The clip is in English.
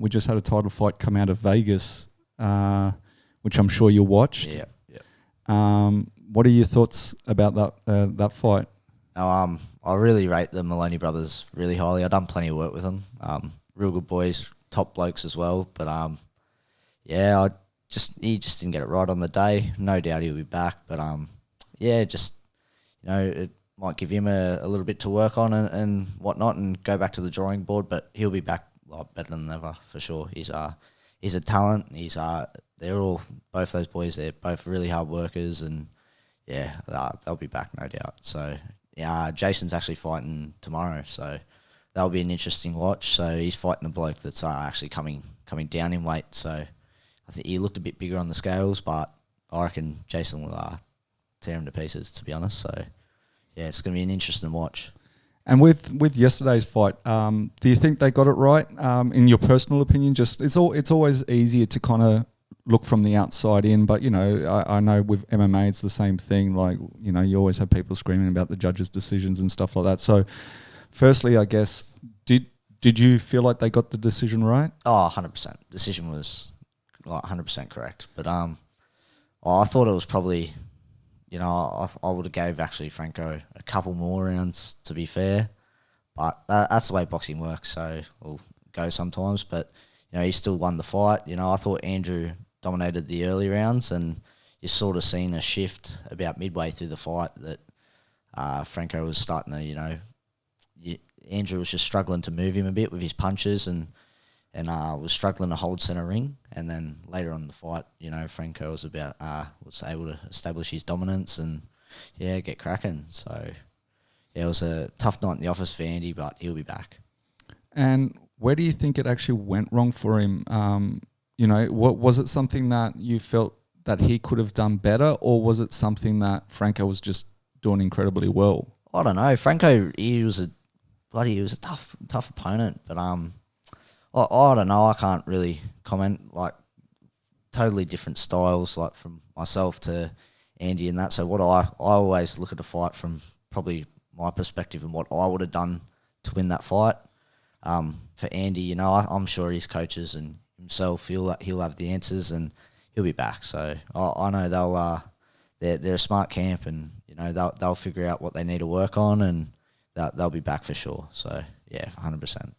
we just had a title fight come out of Vegas, which I'm sure you watched. Yeah. What are your thoughts about that fight? I really rate the Moloney brothers really highly. I've done plenty of work with them. Real good boys, top blokes as well. But he just didn't get it right on the day. No doubt he'll be back. But it might give him a little bit to work on and whatnot, and go back to the drawing board. But he'll be back a lot better than ever for sure. He's a talent. Both those boys. They're both really hard workers, and they'll be back no doubt. So Jason's actually fighting tomorrow, so that'll be an interesting watch. So he's fighting a bloke that's actually coming down in weight. So I think he looked a bit bigger on the scales, but I reckon Jason will tear him to pieces, to be honest. So it's going to be an interesting watch. And with yesterday's fight, do you think they got it right? In your personal opinion, it's always easier to kind of look from the outside in, but I know with MMA it's the same thing. Like you always have people screaming about the judges' decisions and stuff like that. So, firstly, I guess did you feel like they got the decision right? Oh, 100%. Decision was 100% correct. But I thought it was probably. I would have gave actually Franco a couple more rounds, to be fair. But that's the way boxing works, so we'll go sometimes. But, he still won the fight. I thought Andrew dominated the early rounds, and you sort of seen a shift about midway through the fight that Franco was starting to, Andrew was just struggling to move him a bit with his punches and was struggling to hold centre ring. And then later on in the fight, Franco was able to establish his dominance and get cracking. So it was a tough night in the office for Andy, but he'll be back. And where do you think it actually went wrong for him? What was it something that you felt that he could have done better, or was it something that Franco was just doing incredibly well? I don't know. Franco, he was a tough opponent, but I don't know. I can't really comment. Like, totally different styles, like from myself to Andy and that. So what I always look at a fight from probably my perspective and what I would have done to win that fight. For Andy, I'm sure his coaches and himself, he'll have the answers and he'll be back. So I know they're a smart camp, and they'll figure out what they need to work on, and they'll be back for sure. So 100%.